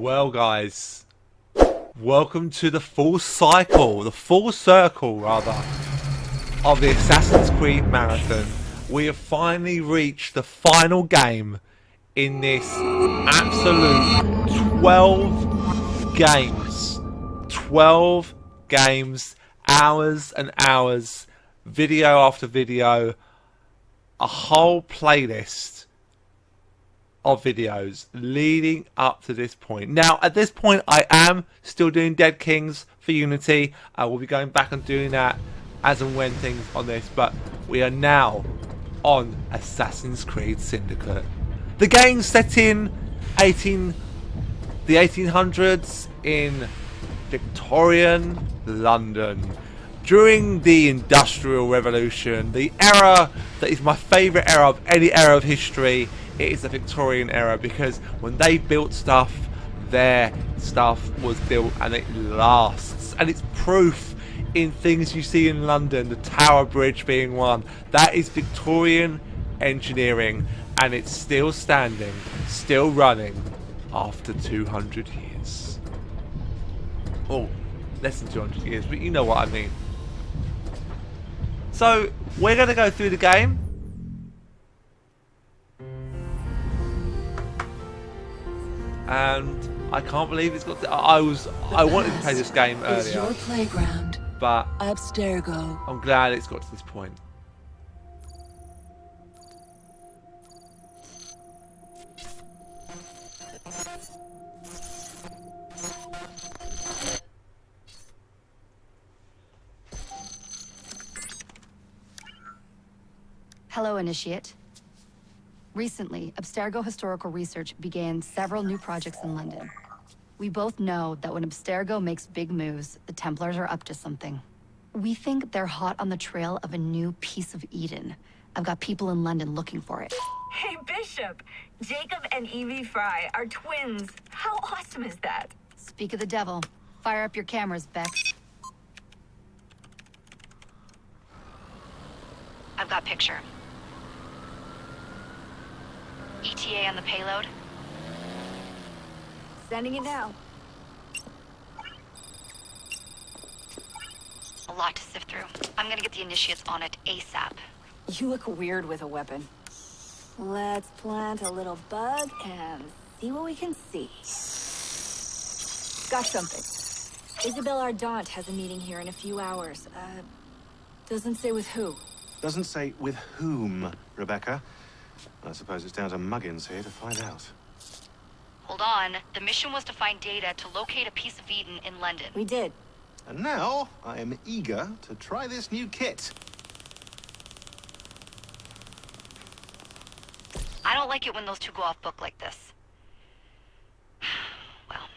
Well, guys, welcome to the full circle, rather, of the Assassin's Creed Marathon. We have finally reached the final game in this absolute 12 games. 12 games, hours and hours, video after video, a whole playlist of videos leading up to this point. Now, at this point, I am still doing Dead Kings for Unity. I will be going back and doing that as and when things on this, but we are now on Assassin's Creed Syndicate. The game set in the 1800s in Victorian London. During the Industrial Revolution, the era that is my favourite era of any era of history, it is the Victorian era, because when they built stuff, their stuff was built and it lasts. And it's proof in things you see in London, the Tower Bridge being one. That is Victorian engineering, and it's still standing, still running after 200 years. Oh, less than 200 years, but you know what I mean. So, we're going to go through the game. And I can't believe it's got to, I wanted to play this game earlier. Your playground, but Abstergo. I'm glad it's got to this point. Hello, Initiate. Recently, Abstergo Historical Research began several new projects in London. We both know that when Abstergo makes big moves, the Templars are up to something. We think they're hot on the trail of a new piece of Eden. I've got people in London looking for it. Hey, Bishop! Jacob and Evie Frye are twins. How awesome is that? Speak of the devil. Fire up your cameras, Bex. I've got picture. ETA on the payload? Sending it now. A lot to sift through. I'm gonna get the initiates on it ASAP. You look weird with a weapon. Let's plant a little bug and see what we can see. Got something. Isabel Ardant has a meeting here in a few hours. Doesn't say with who. Doesn't say with whom, Rebecca. I suppose it's down to Muggins here to find out. Hold on. The mission was to find data to locate a piece of Eden in London. We did. And now, I am eager to try this new kit. I don't like it when those two go off book like this. Well,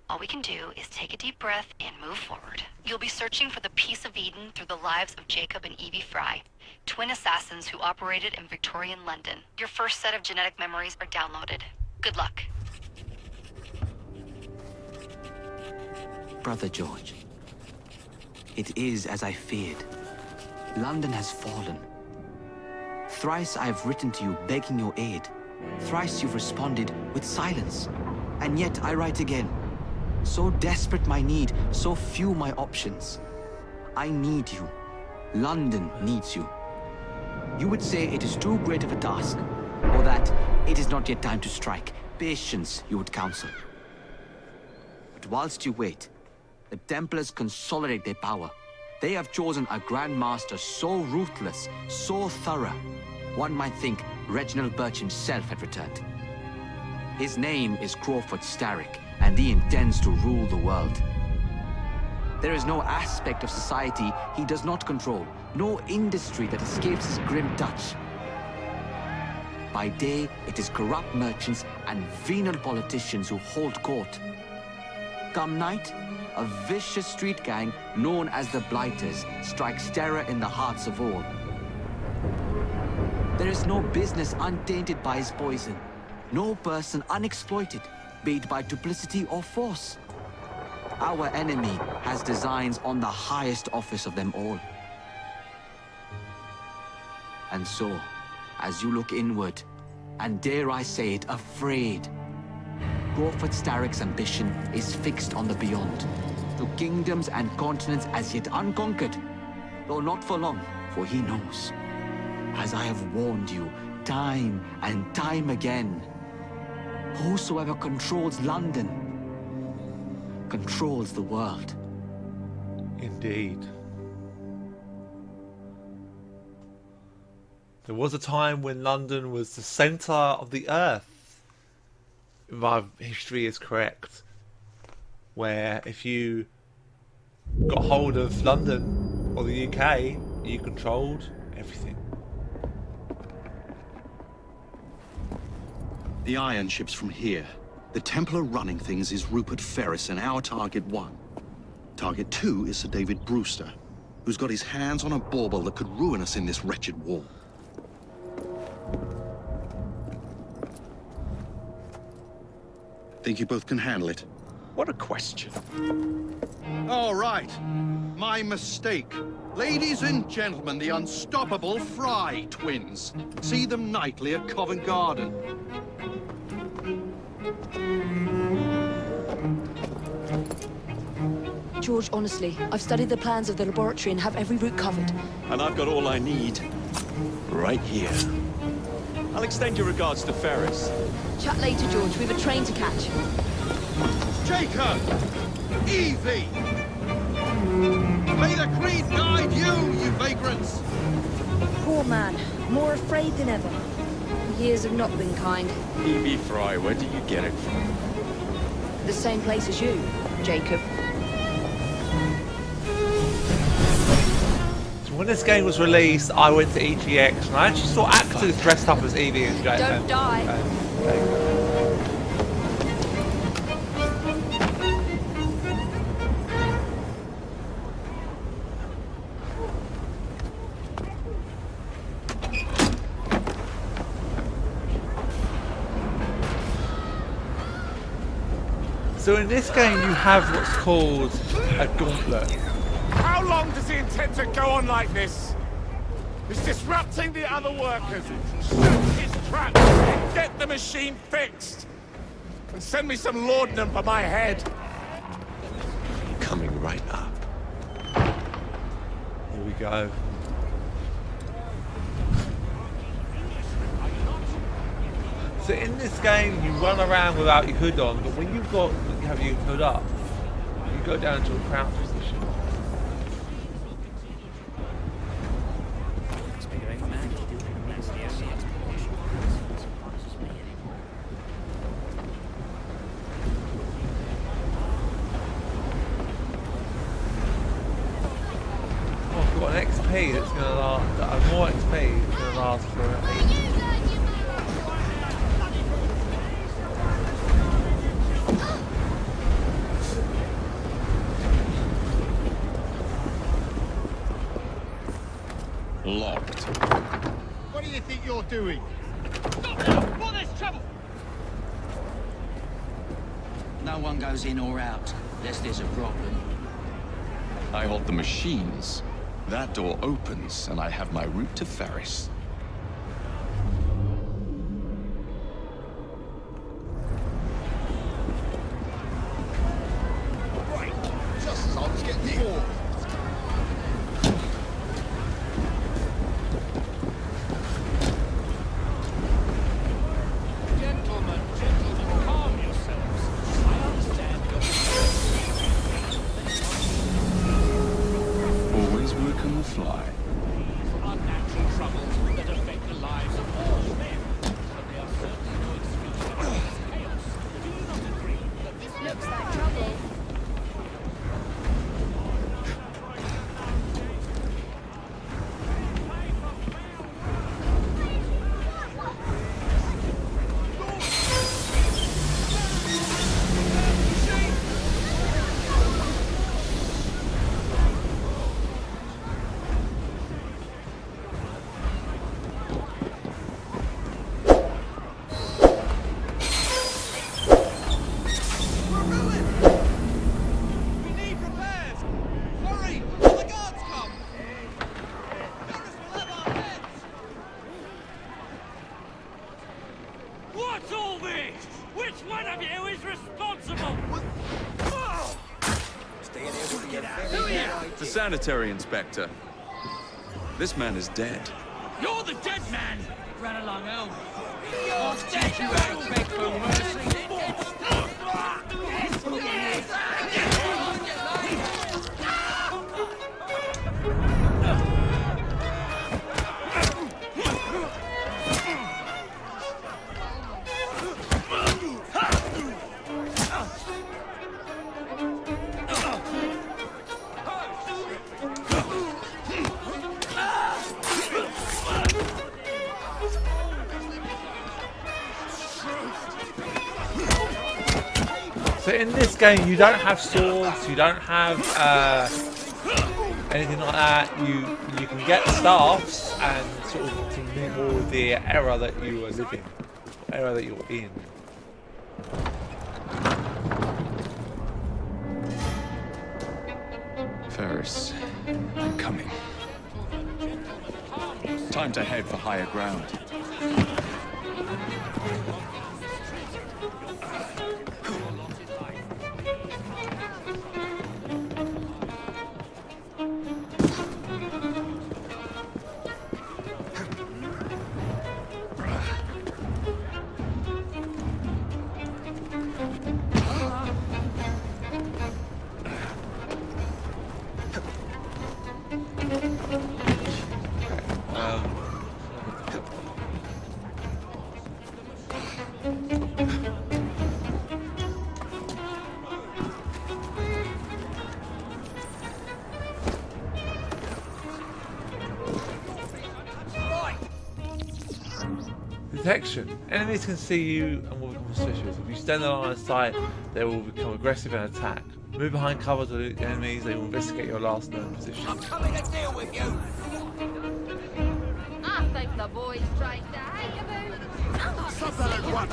all we can do is take a deep breath and move forward. You'll be searching for the piece of Eden through the lives of Jacob and Evie Frye, twin assassins who operated in Victorian London. Your first set of genetic memories are downloaded. Good luck. Brother George, it is as I feared. London has fallen. Thrice I have written to you begging your aid. Thrice you've responded with silence. And yet I write again. So desperate my need, so few my options. I need you. London needs you. You would say it is too great of a task, or that it is not yet time to strike. Patience, you would counsel. But whilst you wait, the Templars consolidate their power. They have chosen a Grand Master so ruthless, so thorough. One might think Reginald Birch himself had returned. His name is Crawford Starrick, and he intends to rule the world. There is no aspect of society he does not control, no industry that escapes his grim touch. By day, it is corrupt merchants and venal politicians who hold court. Come night, a vicious street gang known as the Blighters strikes terror in the hearts of all. There is no business untainted by his poison, no person unexploited, be it by duplicity or force. Our enemy has designs on the highest office of them all. And so, as you look inward, and dare I say it, afraid, Crawford Starrick's ambition is fixed on the beyond, to kingdoms and continents as yet unconquered, though not for long, for he knows, as I have warned you time and time again, whosoever controls London controls the world. Indeed. There was a time when London was the centre of the earth, if my history is correct, where if you got hold of London or the UK, you controlled everything. The iron ship's from here. The Templar running things is Rupert Ferris and our target 1. Target 2 is Sir David Brewster, who's got his hands on a bauble that could ruin us in this wretched war. Think you both can handle it? What a question. All right. My mistake. Ladies and gentlemen, the unstoppable Frye twins. See them nightly at Covent Garden. George, honestly, I've studied the plans of the laboratory and have every route covered. And I've got all I need right here. I'll extend your regards to Ferris. Chat later, George. We've a train to catch. Jacob! Evie! May the creed guide you, you vagrants! Poor man, more afraid than ever. Years have not been kind. Evie Frye, where do you get it from? The same place as you, Jacob. When this game was released, I went to EGX and I actually saw actors dressed up as Evie and Jaz. Don't die. So in this game you have what's called a gauntlet. How long does he intend to go on like this? He's disrupting the other workers. Shoot his traps and get the machine fixed. And send me some laudanum for my head. Coming right up. Here we go. So in this game you run around without your hood on, but when you have your hood up, you go down to a crouch position. Oh, I've got an XP that's going to last, more XP that's going to last for ages. Locked. What do you think you're doing? What is trouble? No one goes in or out, unless there's a problem. I hold the machines. That door opens, and I have my route to Ferris. Right, just as I was getting here. Gentlemen, calm yourselves. I understand Always work on the fly. unnatural troubles that affect the lives of all men. But they are certainly no excuse for this chaos. Do you not agree that this Looks like trouble. We need repairs! Hurry, before the guards come! Ferris will have our heads! What's all this? Which one of you is responsible? The sanitary inspector. This man is dead. You're the dead man! Run along, home. I'll teach you how to beg for mercy. So in this game, you don't have swords, you don't have anything like that. You can get staffs and sort of to move more with the era that you are living, era that you're in. Ferris, I'm coming. Time to head for higher ground. Detection. Enemies can see you and will become suspicious. If you stand in line of sight, they will become aggressive and attack. Move behind cover to the enemies, they will investigate your last known position. I'm coming to deal with you! I think the boys tried to hang about. Stop that at once!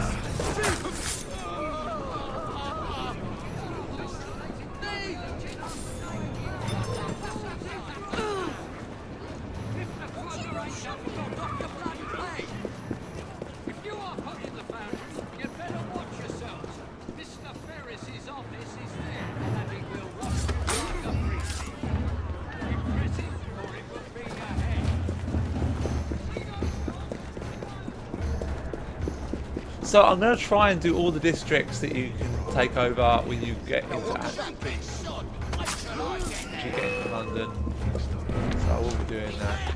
So I'm going to try and do all the districts that you can take over when you get into London. So I will be doing that.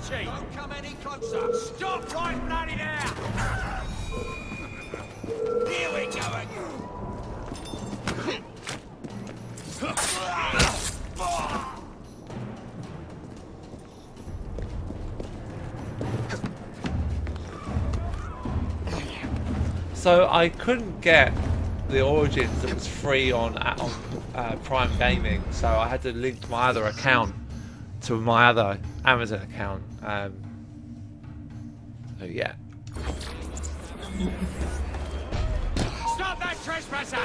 Don't come any closer. Stop right bloody now! Here we go again. So I couldn't get the Origins that was free on Prime Gaming, so I had to link my other account to my other Amazon account. So yeah. Stop that trespasser!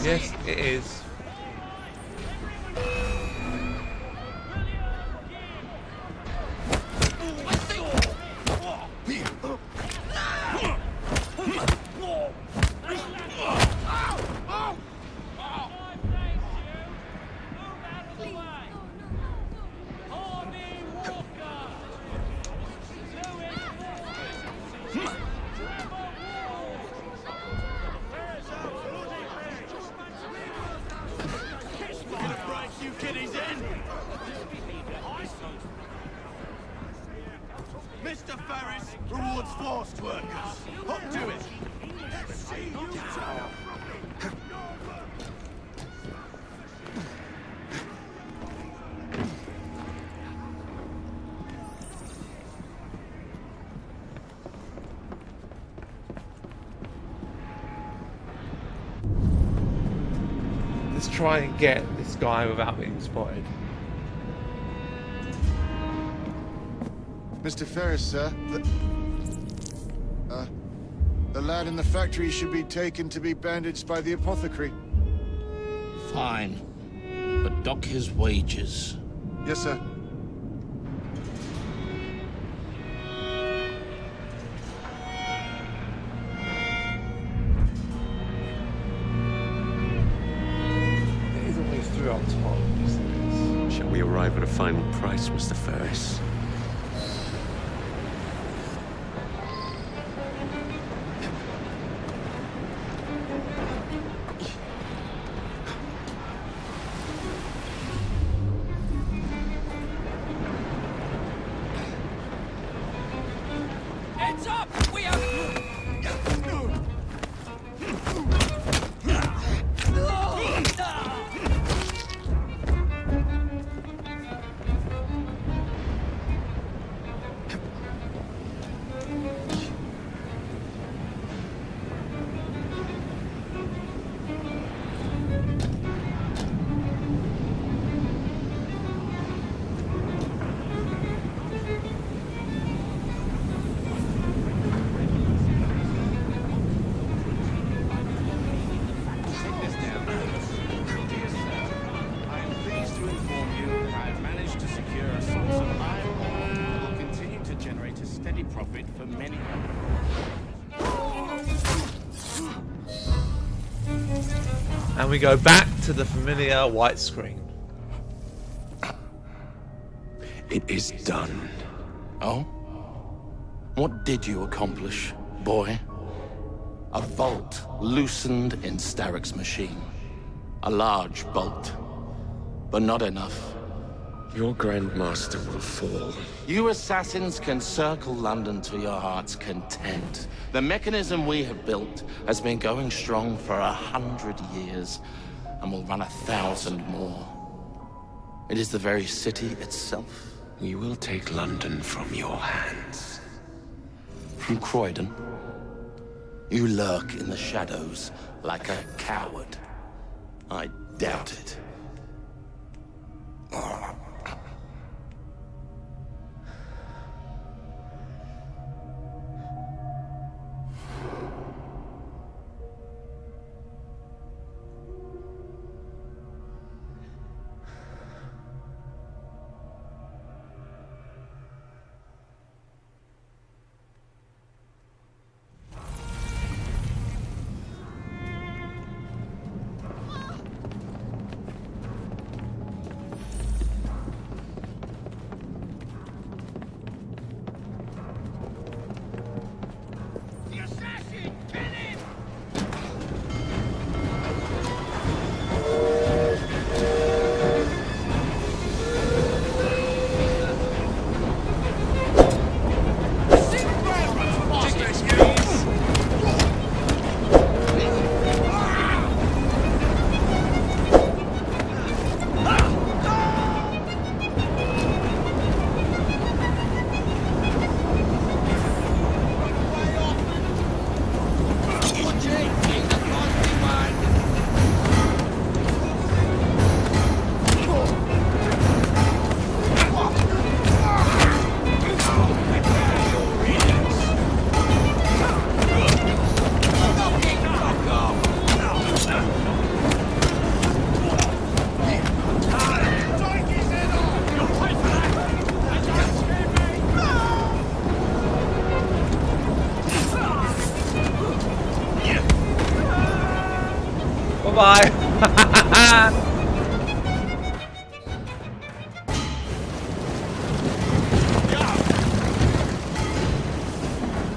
Yes, it is. Mr. Ferris rewards forced workers. Hop to it. Let's see you talk. Let's try and get this guy without being spotted. Mr. Ferris, sir, the lad in the factory should be taken to be bandaged by the apothecary. Fine. But dock his wages. Yes, sir. It is always through our top. Shall we arrive at a final price, Mr. Ferris? Heads up! We have... And we go back to the familiar white screen. It is done. Oh? What did you accomplish, boy? A bolt loosened in Starrick's machine. A large bolt, but not enough. Your Grandmaster will fall. You assassins can circle London to your heart's content. The mechanism we have built has been going strong for 100 years, and will run 1,000 more. It is the very city itself. We will take London from your hands. From Croydon? You lurk in the shadows like a coward. I doubt it. Bye.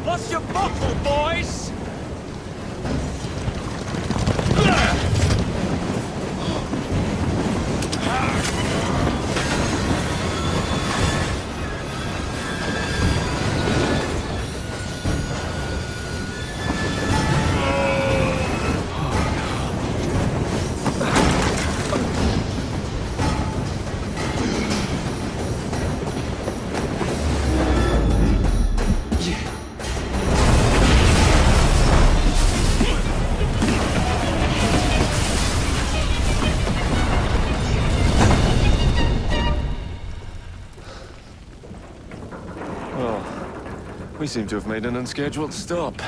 What's your bottle, boys? We seem to have made an unscheduled stop.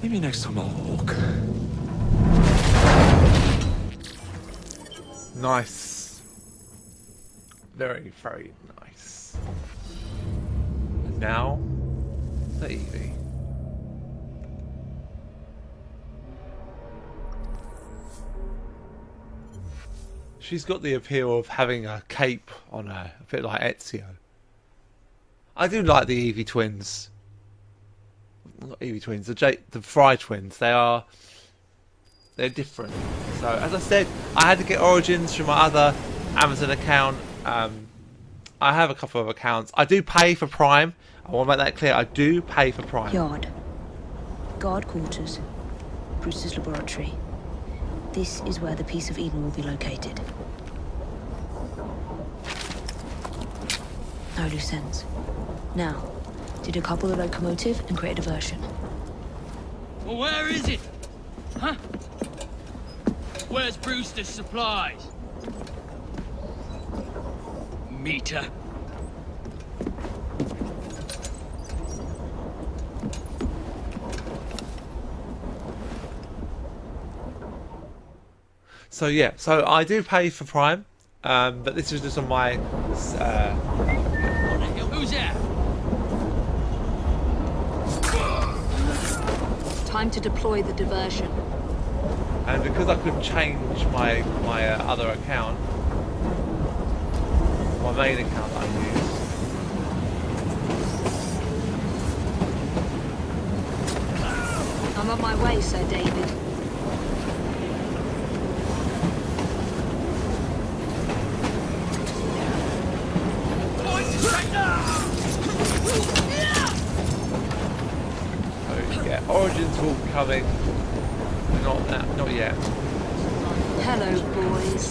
Maybe next time I'll walk. Nice. Very, very nice. And now, the Evie. She's got the appeal of having a cape on her, a bit like Ezio. I do like the Evie twins. Not Evie twins, the Frye twins. They're different. So as I said, I had to get Origins from my other Amazon account. I have a couple of accounts. I do pay for Prime. I want to make that clear. I do pay for Prime. Yard. Guard quarters. Brewster's laboratory. This is where the Piece of Eden will be located. No loose ends. Now, to decouple the locomotive and create a diversion. Well, where is it? Huh? Where's Brewster's supplies? Meter. So yeah, so I do pay for Prime, but this is just on my. What the hell? Who's that? Time to deploy the diversion. And because I couldn't change my other account, my main account that I use. I'm on my way, Sir David. So yeah, Origins will be coming. Not yet. Hello, boys.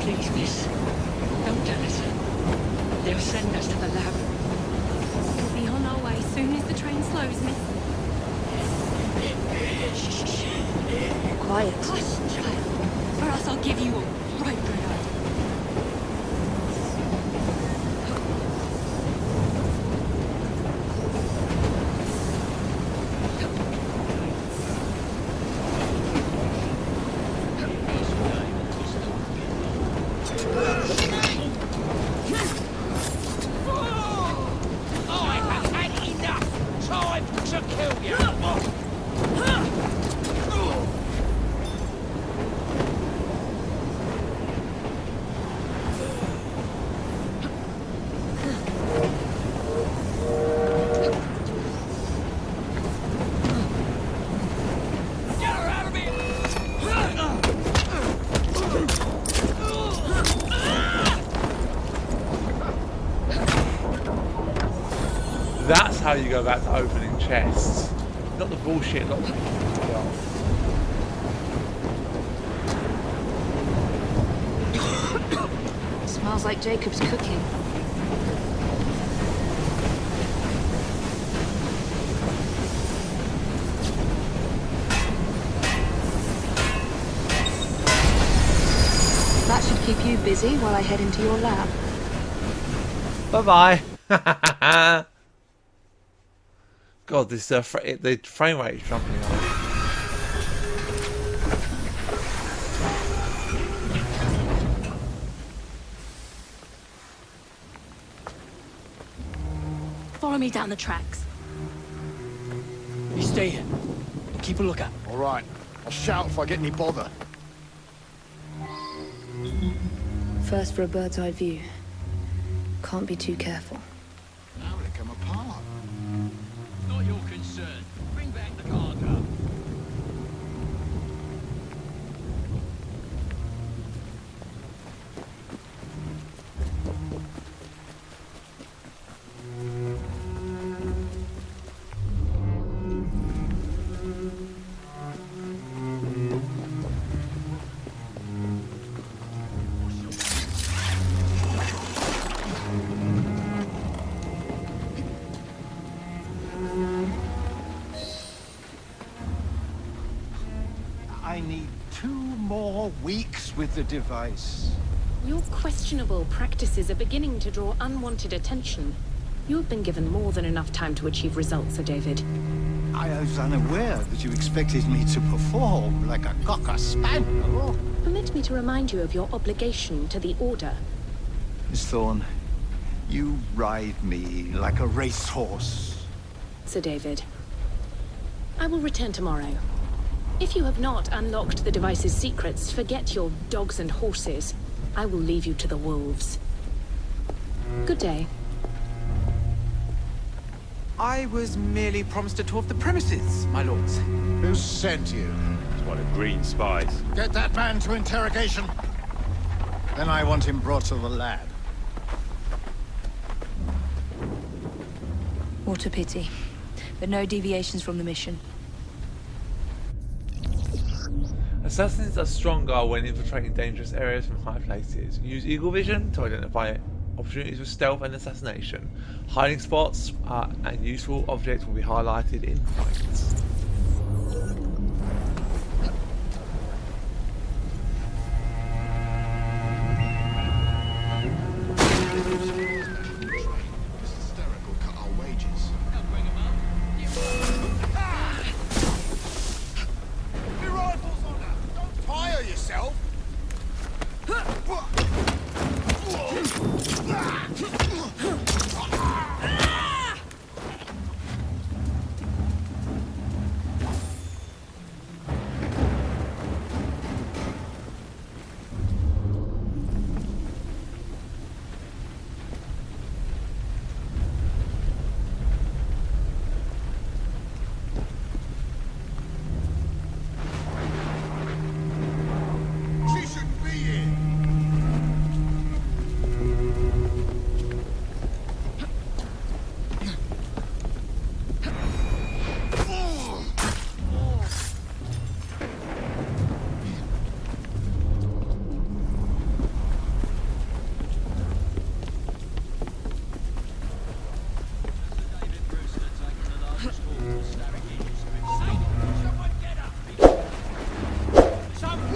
Please, miss. Don't tell us. They'll send us to the lab. We'll be on our way soon as the train slows, miss. Quiet. Hush, child, or else I'll give you a right good idea. how you go about opening chests. Not the bullshit. Not the Smells like Jacob's cooking. That should keep you busy while I head into your lab. Bye bye. God, this the frame rate is jumping up. Follow me down the tracks. You stay here. Keep a lookout. All right. I'll shout if I get any bother. First for a bird's eye view. Can't be too careful. Now they come apart. Not your concern. Bring back the cargo. I need 2 more weeks with the device. Your questionable practices are beginning to draw unwanted attention. You've been given more than enough time to achieve results, Sir David. I was unaware that you expected me to perform like a cocker spaniel. Permit me to remind you of your obligation to the Order. Miss Thorne, you ride me like a racehorse. Sir David, I will return tomorrow. If you have not unlocked the device's secrets, forget your dogs and horses. I will leave you to the wolves. Good day. I was merely promised a tour of the premises, my lords. Who sent you? It's one of Green's spies. Get that man to interrogation. Then I want him brought to the lab. What a pity. But no deviations from the mission. Assassins are stronger when infiltrating dangerous areas from high places. Use eagle vision to identify opportunities for stealth and assassination. Hiding spots and useful objects will be highlighted in fights.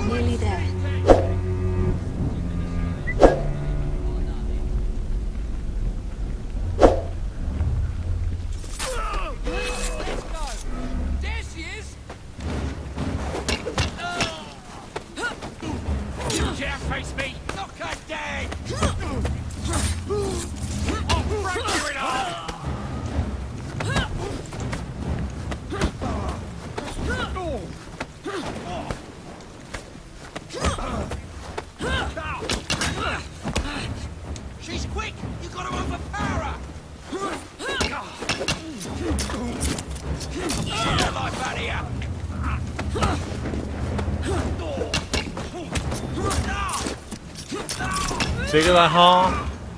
Nearly there. There she is! Dare face me! Knock her dead! I'll fracture it all! She's quick! You gotta overpower her! Get her life out of here! Bigger the heart,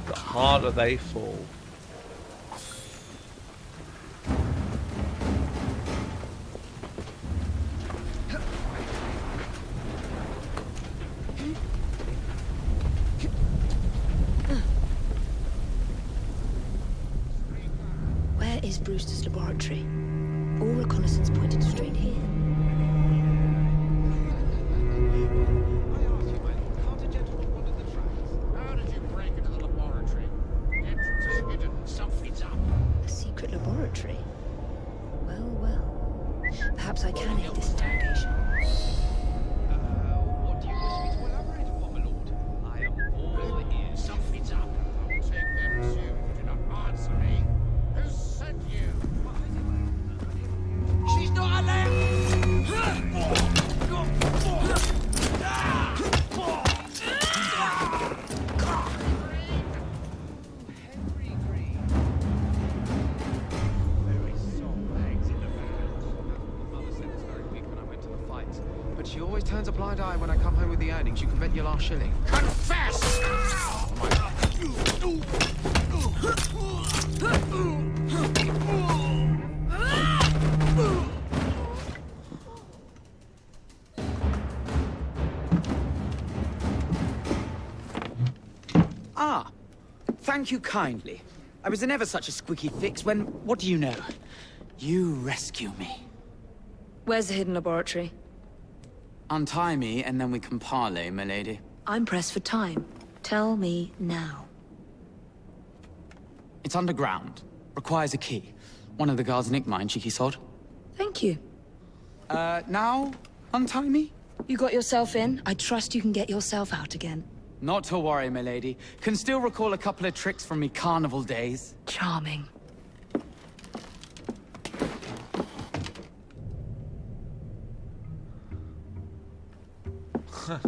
the harder they fall. is Brewster's laboratory. All reconnaissance pointed straight here. How did you break into the laboratory? The entrance is hidden. Something's up. A secret laboratory? Well, well. Perhaps I can aid this interrogation. What do you wish me to elaborate upon, my lord? I am all ears. Something's up. I'll take them too. You do not answer me. Who sent you? She's not allowed. But she always turns a blind eye when I come home with the earnings. You can bet your last shilling. Confess! Ah, thank you kindly. I was in ever such a squeaky fix when, what do you know? You rescue me. Where's the hidden laboratory? Untie me, and then we can parley, milady. I'm pressed for time. Tell me now. It's underground. Requires a key. One of the guards nicked mine, cheeky sod. Thank you. Now? Untie me? You got yourself in. I trust you can get yourself out again. Not to worry, milady. Can still recall a couple of tricks from me carnival days. Charming. How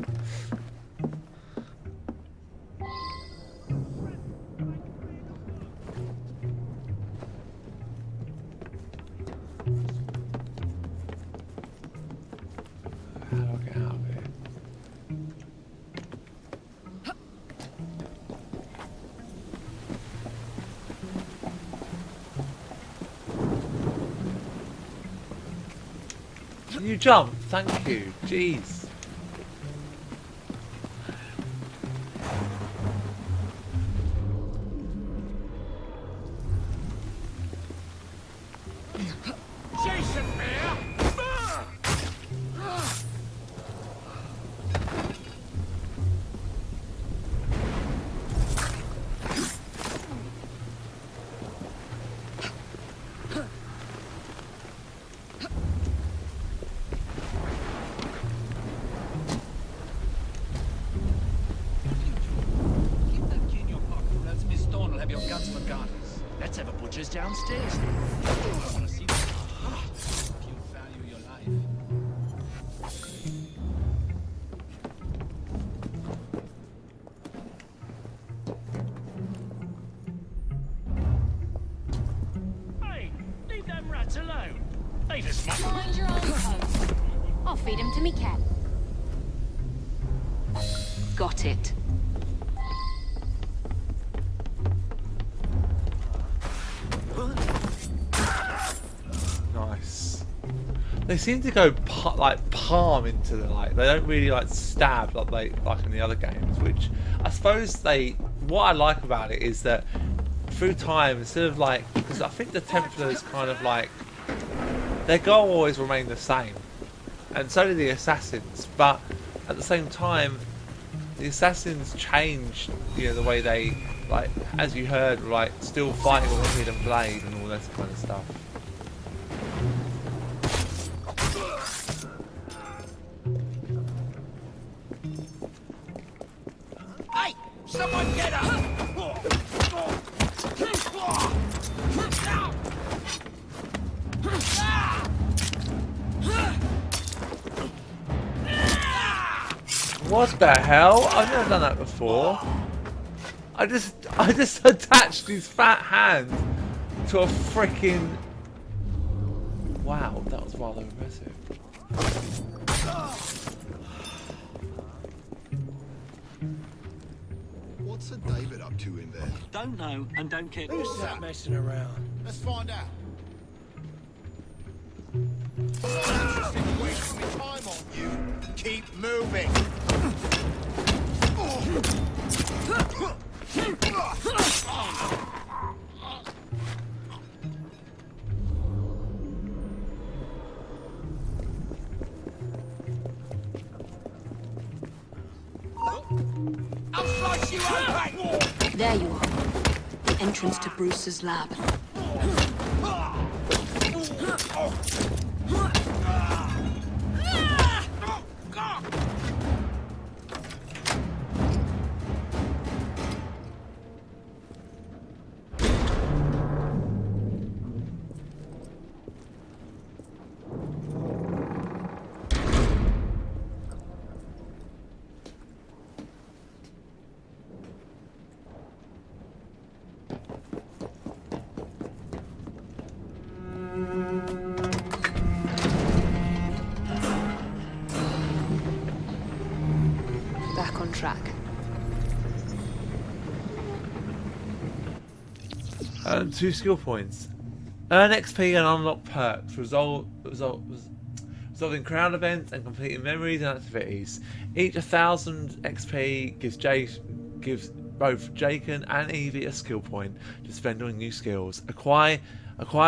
do I get out of here? Can you jump? Thank you. Jeez. Jason Bear! Keep that key in your pocket, or else Miss Thorne will have your guts for garters. Let's have a butcher's downstairs. I want to see this. If you value your life. Hey, leave them rats alone. They just Mind your own code. I'll feed him to me cat. Got it. Nice. They seem to go palm into the light. They don't really like stab like in the other games. Which I suppose what I like about it is that through time, instead of because I think the Templars kind of their goal always remained the same, and so did the assassins. But at the same time, the assassins changed, the way they as you heard, still fighting with a hidden blade and all this kind of stuff. Hey! Someone get her! What the hell? I've never done that before. I just attached his fat hand to a freaking... Wow, that was rather impressive. What's a David up to in there? Don't know and don't care. Who's that messing around? Let's find out. I'm not interested in wasting my time on you. Keep moving. There you are. The entrance to Brewster's lab. Back on track. Earn 2 skill points. Earn XP and unlock perks. Resolving crowd events and completing memories and activities. Each 1,000 XP gives both Jaken and Evie a skill point to spend on new skills. Acquire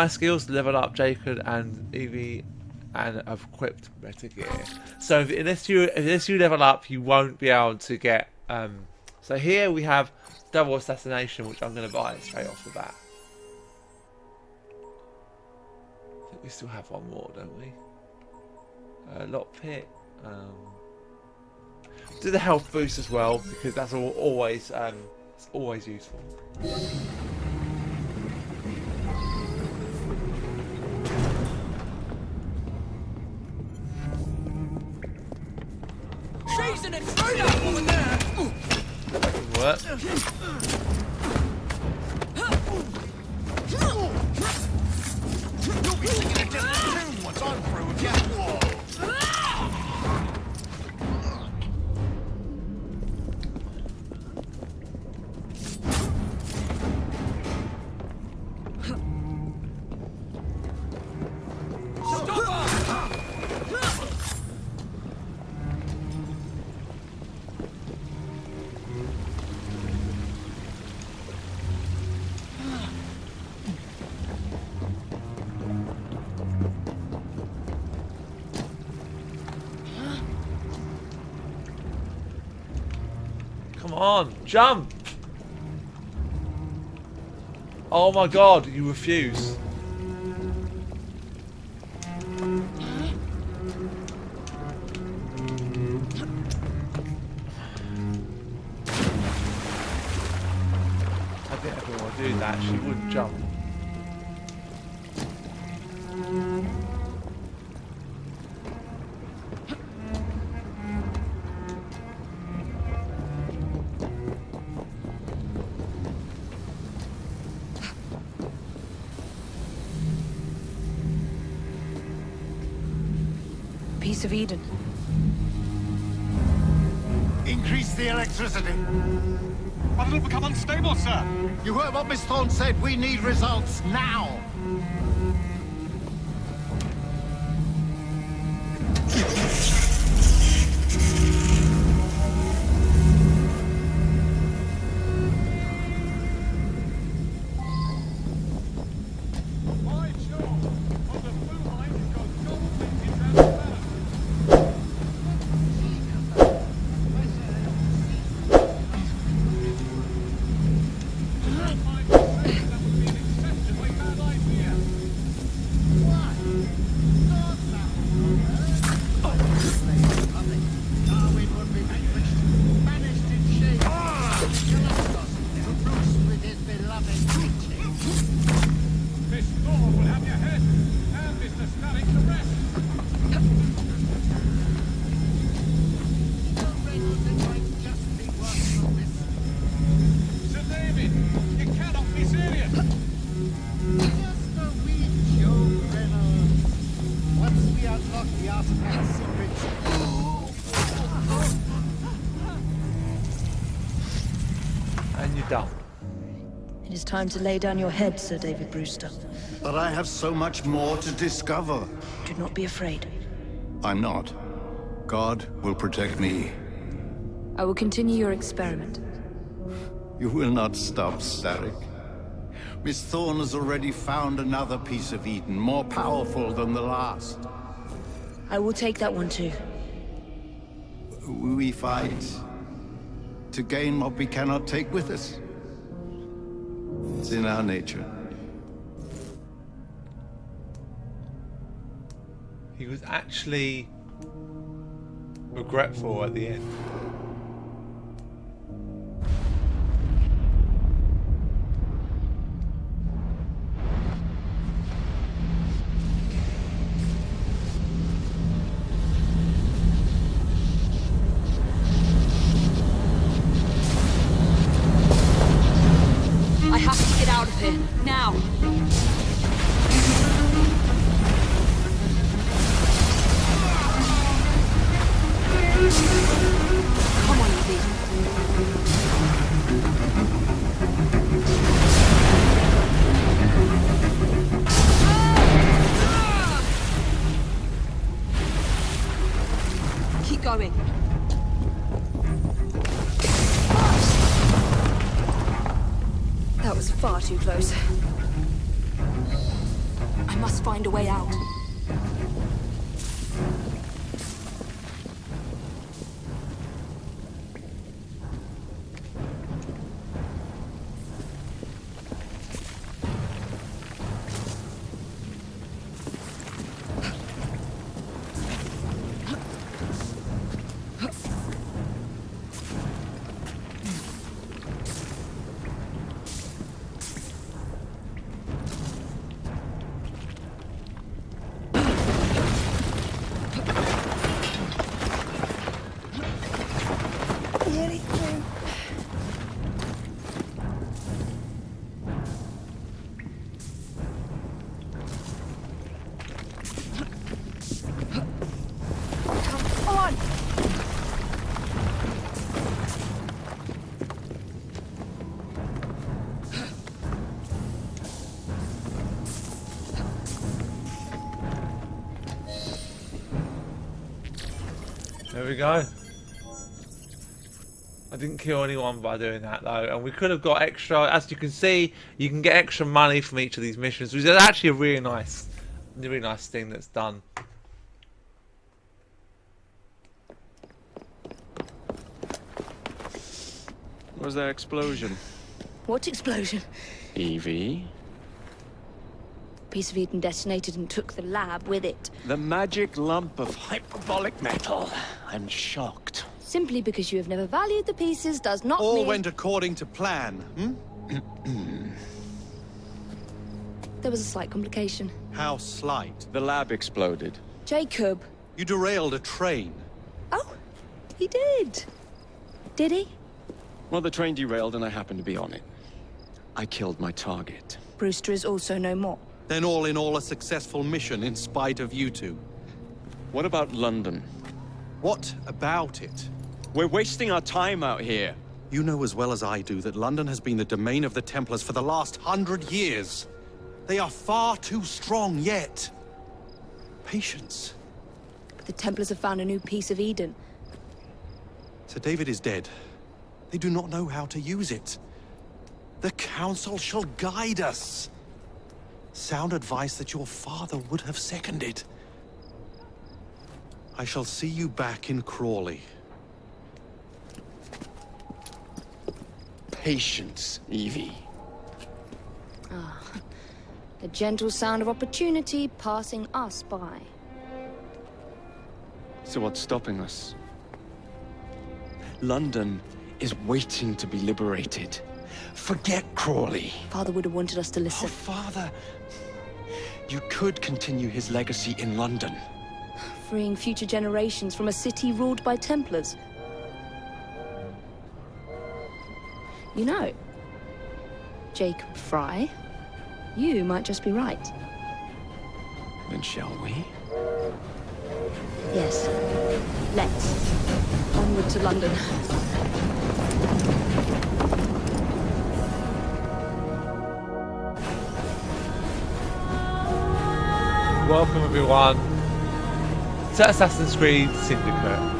skills to level up Jaken and Evie and have equipped better gear. So unless you level up, you won't be able to get. So here we have double assassination, which I'm going to buy straight off the bat. I think we still have one more, don't we? Lockpick. Do the health boost as well, because that's always it's always useful. She's an intruder! Woman there! That can work. You'll be singing a different tune once I'm through with you. Come on, jump! Oh my god, you refuse. I think everyone would do that, she wouldn't jump. Piece of Eden. Increase the electricity. But it'll become unstable, sir. You heard what Miss Thorne said. We need results now. And you're done. It is time to lay down your head, Sir David Brewster. But I have so much more to discover. Do not be afraid. I'm not. God will protect me. I will continue your experiment. You will not stop, Starrick. Miss Thorne has already found another piece of Eden, more powerful than the last. I will take that one too. We fight. to gain what we cannot take with us. It's in our nature. He was actually regretful at the end. I have to get out of here, now. Come on, Evie. Keep going. That was far too close. I must find a way out. There we go. I didn't kill anyone by doing that though, and we could have got extra. As you can see, you can get extra money from each of these missions, which is actually a really nice thing that's done. What was that explosion? What explosion? Evie? Piece of Eden detonated and took the lab with it. The magic lump of hyperbolic metal. I'm shocked. Simply because you have never valued the pieces does not All mean... went according to plan, There was a slight complication. How slight? The lab exploded. Jacob. You derailed a train. Oh, he did. Did he? Well, the train derailed and I happened to be on it. I killed my target. Brewster is also no more. Then all in all a successful mission in spite of you two. What about London? What about it? We're wasting our time out here. You know as well as I do that London has been the domain of the Templars for the last 100 years. They are far too strong yet. Patience. But the Templars have found a new piece of Eden. Sir David is dead. They do not know how to use it. The Council shall guide us. Sound advice that your father would have seconded. I shall see you back in Crawley. Patience, Evie. Ah, the gentle sound of opportunity passing us by. So what's stopping us? London is waiting to be liberated. Forget Crawley. Father would have wanted us to listen. Oh, Father. You could continue his legacy in London. Freeing future generations from a city ruled by Templars. You know, Jacob Frye, you might just be right. Then shall we? Yes. Let's. Onward to London. Welcome everyone to Assassin's Creed Syndicate.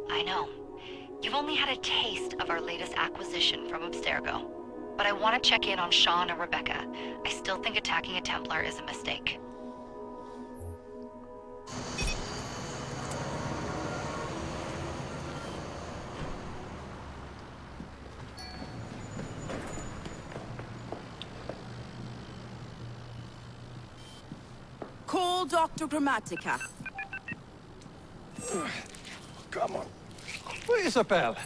I know. You've only had a taste of our latest acquisition from Abstergo. But I want to check in on Sean and Rebecca. I still think attacking a Templar is a mistake. Call Dr. Grammatica. Come on. Where's Isabel?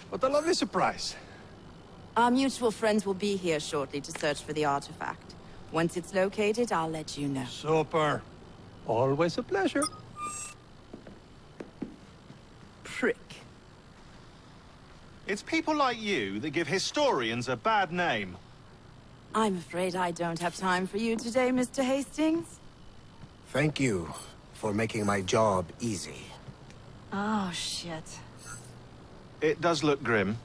What a lovely surprise. Our mutual friends will be here shortly to search for the artifact. Once it's located, I'll let you know. Super. Always a pleasure. Prick. It's people like you that give historians a bad name. I'm afraid I don't have time for you today, Mr. Hastings. Thank you for making my job easy. Oh, shit. It does look grim.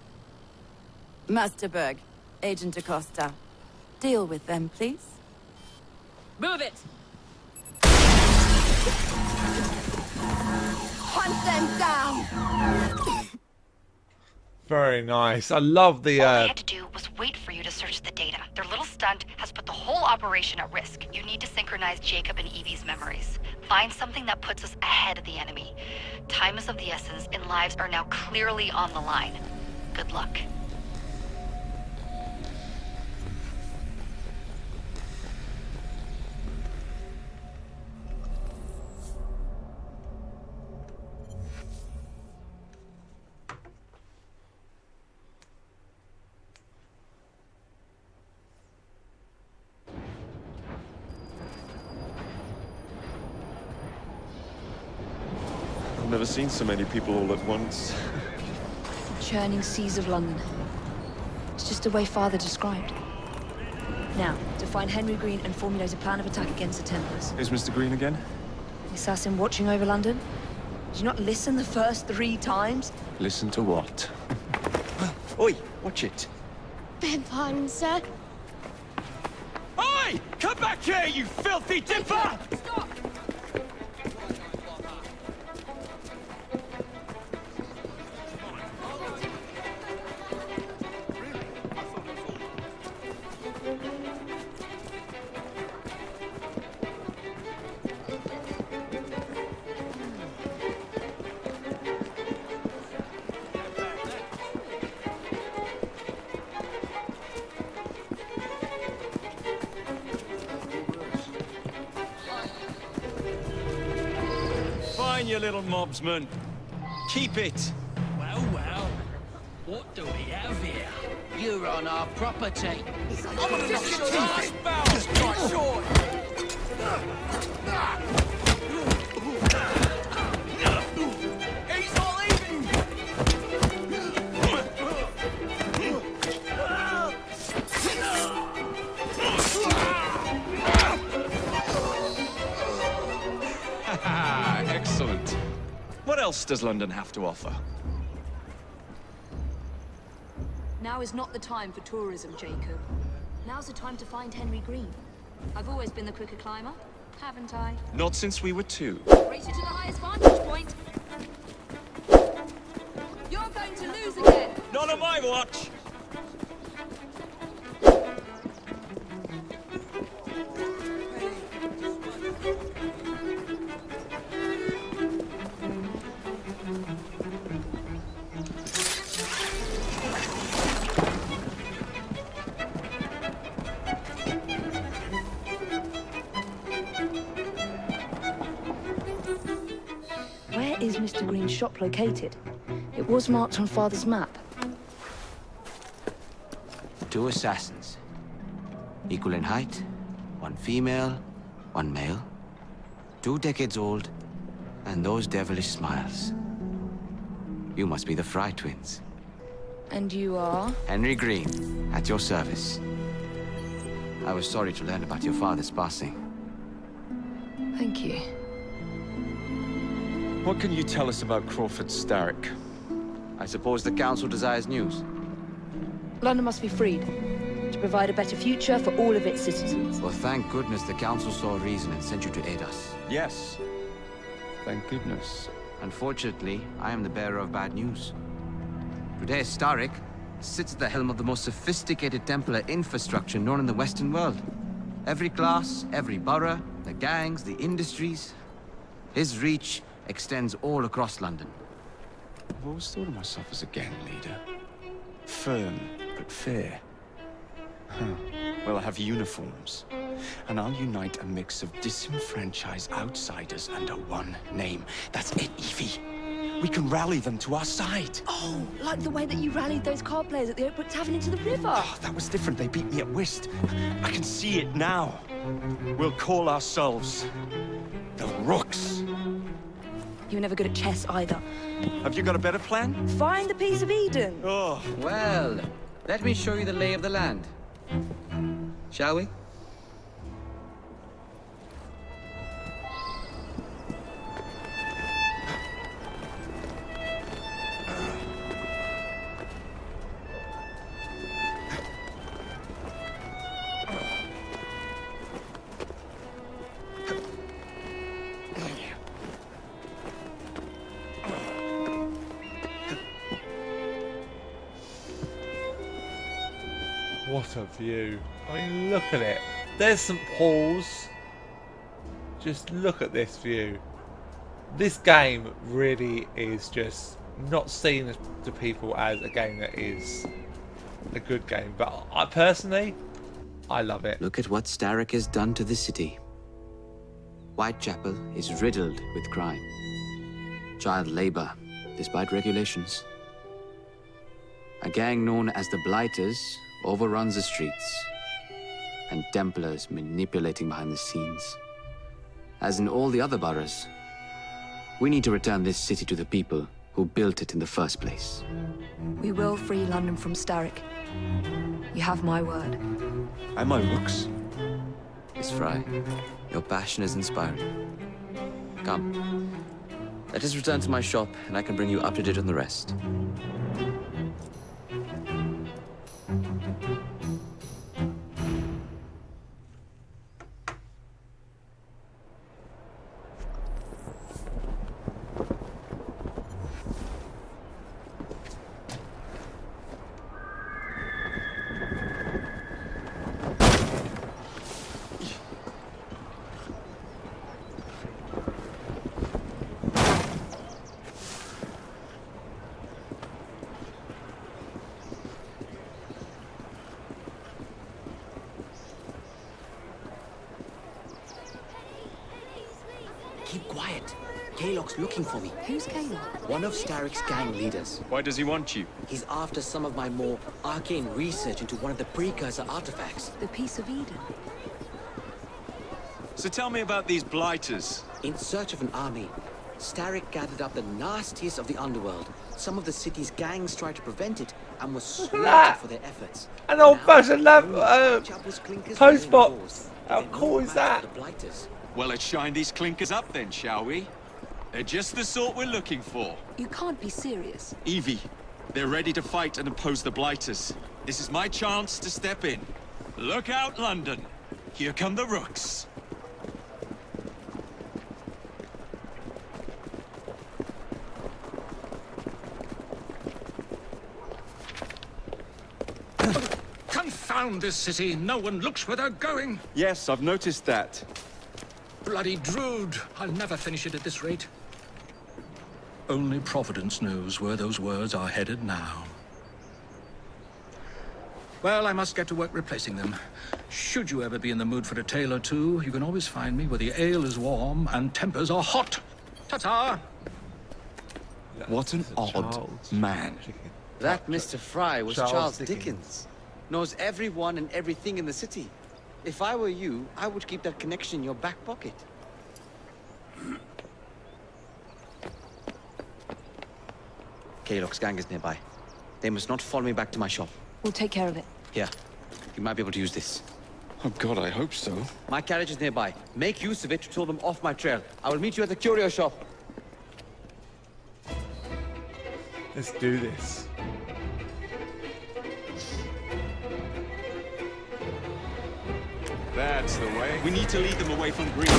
Master Berg, Agent Acosta. Deal with them, please. Move it! Hunt them down! Very nice. I love the All I had to do was wait for you to search the data. Their little stunt has put the whole operation at risk. You need to synchronize Jacob and Evie's memories. Find something that puts us ahead of the enemy. Time is of the essence, and lives are now clearly on the line. Good luck. I've never seen so many people all at once. Churning seas of London. It's just the way Father described. Now, to find Henry Green and formulate a plan of attack against the Templars. Who's Mr. Green again? The assassin watching over London? Did you not listen the first 3 times? Listen to what? Oi, watch it. Beg pardon, sir. Oi! Come back here, you filthy dipper! Stop! Fine, you little mobsman. Keep it. Well, well. What do we have here? You're on our property. I'm gonna knock your last bounce quite short. He's not leaving. Excellent. What else does London have to offer? Now is not the time for tourism, Jacob. Now's the time to find Henry Green. I've always been the quicker climber, haven't I? Not since we were 2. Race you to the highest vantage point. You're going to lose again. Not on my watch. Where is Mr. Green's shop located? It was marked on Father's map. 2 assassins. Equal in height. 1 female, 1 male. 2 decades old. And those devilish smiles. You must be the Frye twins. And you are? Henry Green, at your service. I was sorry to learn about your father's passing. Thank you. What can you tell us about Crawford Starrick? I suppose the Council desires news. London must be freed, to provide a better future for all of its citizens. Well, thank goodness the Council saw reason and sent you to aid us. Yes. Thank goodness. Unfortunately, I am the bearer of bad news. Today, Starrick sits at the helm of the most sophisticated Templar infrastructure known in the Western world. Every class, every borough, the gangs, the industries. His reach extends all across London. I've always thought of myself as a gang leader. Firm, but fair. Huh. Well, I have uniforms. And I'll unite a mix of disenfranchised outsiders under one name. That's it, Evie. We can rally them to our side. Oh, like the way that you rallied those card players at the Oakbrook Tavern into the river. Oh, that was different. They beat me at whist. I can see it now. We'll call ourselves the Rooks. You were never good at chess either. Have you got a better plan? Find the piece of Eden. Oh. Well, let me show you the lay of the land. Shall we? What a view. I mean, look at it. There's St. Paul's. Just look at this view. This game really is just not seen to people as a game that is a good game. But I personally, I love it. Look at what Starrick has done to the city. Whitechapel is riddled with crime. Child labor, despite regulations. A gang known as the Blighters overruns the streets, and Templars manipulating behind the scenes. As in all the other boroughs, we need to return this city to the people who built it in the first place. We will free London from Starrick. You have my word. And my Rooks. Miss Frye, your passion is inspiring. Come, let us return to my shop, and I can bring you up to date on the rest. Keep quiet. Kaylock's looking for me. Who's Kaylock? One of Starrick's gang leaders. Why does he want you? He's after some of my more arcane research into one of the precursor artifacts. The piece of Eden. So tell me about these Blighters. In search of an army, Starrick gathered up the nastiest of the underworld. Some of the city's gangs tried to prevent it and were slaughtered for their efforts. An old-fashioned post box. How cool is that? Well, let's shine these clinkers up then, shall we? They're just the sort we're looking for. You can't be serious. Evie, they're ready to fight and oppose the Blighters. This is my chance to step in. Look out, London. Here come the Rooks. Confound this city. No one looks where they're going. Yes, I've noticed that. Bloody Drood. I'll never finish it at this rate. Only Providence knows where those words are headed now. Well, I must get to work replacing them. Should you ever be in the mood for a tale or two, you can always find me where the ale is warm and tempers are hot. Ta-ta! What an odd man. That Mr. Frye was Charles Charles Dickens. Dickens. Knows everyone and everything in the city. If I were you, I would keep that connection in your back pocket. Kaylock's gang is nearby. They must not follow me back to my shop. We'll take care of it. Here, you might be able to use this. Oh God, I hope so. My carriage is nearby. Make use of it to throw them off my trail. I will meet you at the curio shop. Let's do this. That's the way. We need to lead them away from Green.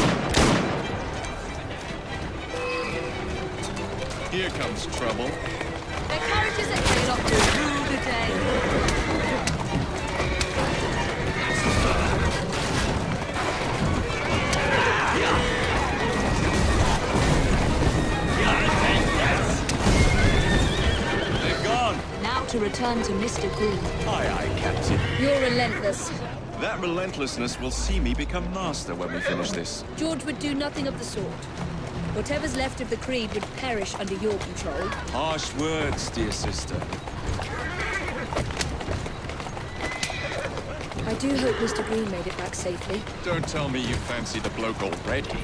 Here comes trouble. Their carriage Just a Kalok to rule the day. They're gone. Now to return to Mr. Green. Aye, aye, Captain. You're relentless. That relentlessness will see me become master when we finish this. George would do nothing of the sort. Whatever's left of the Creed would perish under your control. Harsh words, dear sister. I do hope Mr. Green made it back safely. Don't tell me you fancy the bloke already.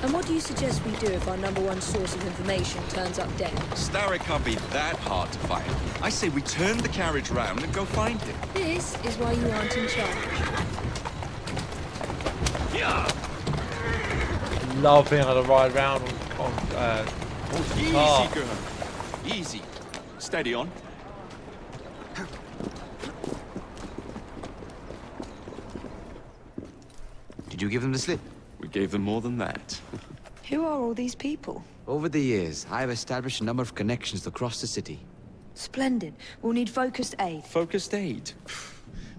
And what do you suggest we do if our #1 source of information turns up dead? Starrick can't be that hard to find. I say we turn the carriage round and go find him. This is why you aren't in charge. Love being able to ride around on Easy, car. girl. Easy. Steady on. Did you give them the slip? We gave them more than that. Who are all these people? Over the years, I have established a number of connections across the city. Splendid. We'll need focused aid. Focused aid.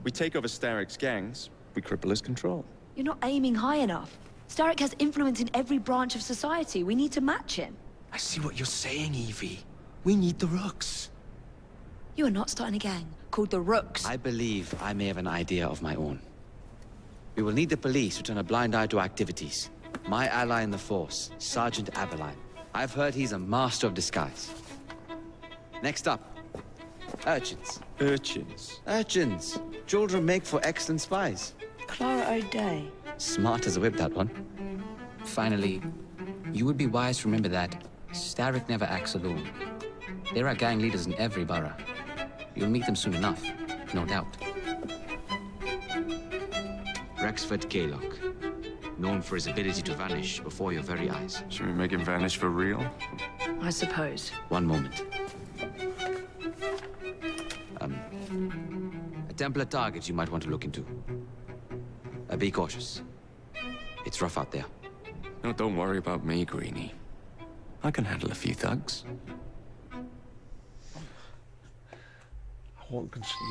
We take over Starrick's gangs, we cripple his control. You're not aiming high enough. Starrick has influence in every branch of society. We need to match him. I see what you're saying, Evie. We need the Rooks. You are not starting a gang called the Rooks. I believe I may have an idea of my own. We will need the police to turn a blind eye to activities. My ally in the force, Sergeant Aberline. I've heard he's a master of disguise. Next up, urchins. Urchins? Urchins. Children make for excellent spies. Clara O'Day. Smart as a whip, that one. Finally, you would be wise to remember that Starrick never acts alone. There are gang leaders in every borough. You'll meet them soon enough, no doubt. Rexford Kaylock, known for his ability to vanish before your very eyes. Should we make him vanish for real? I suppose. One moment. A Templar target you might want to look into. Be cautious. It's rough out there. No, don't worry about me, Greenie. I can handle a few thugs.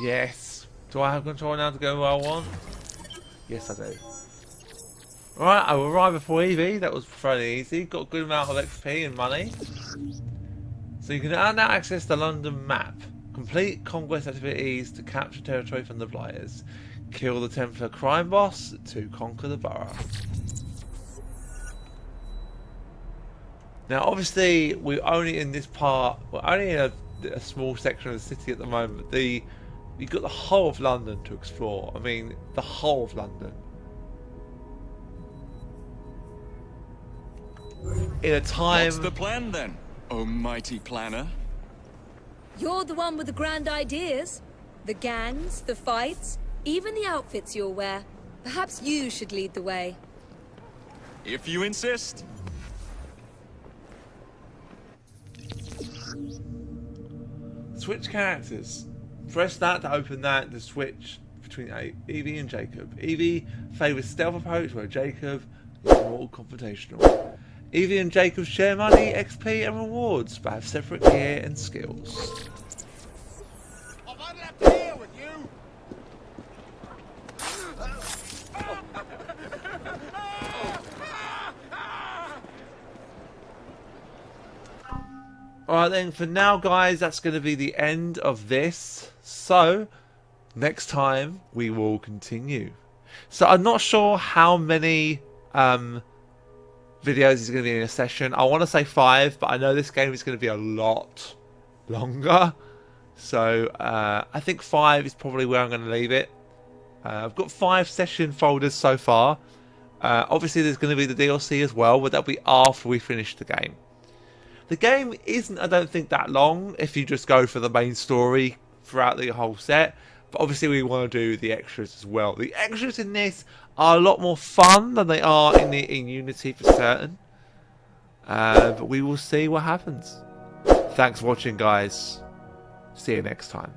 Yes. Do I have control now to go where I want? Yes, I do. Alright, I will arrive before Evie. That was fairly easy. Got a good amount of XP and money. So you can now access the London map. Complete conquest activities to capture territory from the Blighters. Kill the Templar crime boss to conquer the borough. Now obviously we're only in this part, we're only in a small section of the city at the moment. You've got the whole of London to explore. I mean, the whole of London. In a time... What's the plan then, oh mighty planner? You're the one with the grand ideas. The gangs, the fights, even the outfits you'll wear. Perhaps you should lead the way. If you insist. Switch characters. Press that to open that to switch between Evie and Jacob. Evie favours stealth approach where Jacob is more confrontational. Evie and Jacob share money, XP and rewards but have separate gear and skills. I've had enough to deal with you. Alright then, for now guys, that's going to be the end of this. So, next time we will continue. So I'm not sure how many videos is going to be in a session. I want to say 5, but I know this game is going to be a lot longer. So I think 5 is probably where I'm going to leave it. I've got 5 session folders so far. Obviously there's going to be the DLC as well, but that'll be after we finish the game. The game isn't, I don't think, that long if you just go for the main story throughout the whole set. But obviously we want to do the extras as well. The extras in this are a lot more fun than they are in Unity for certain. But we will see what happens. Thanks for watching, guys. See you next time.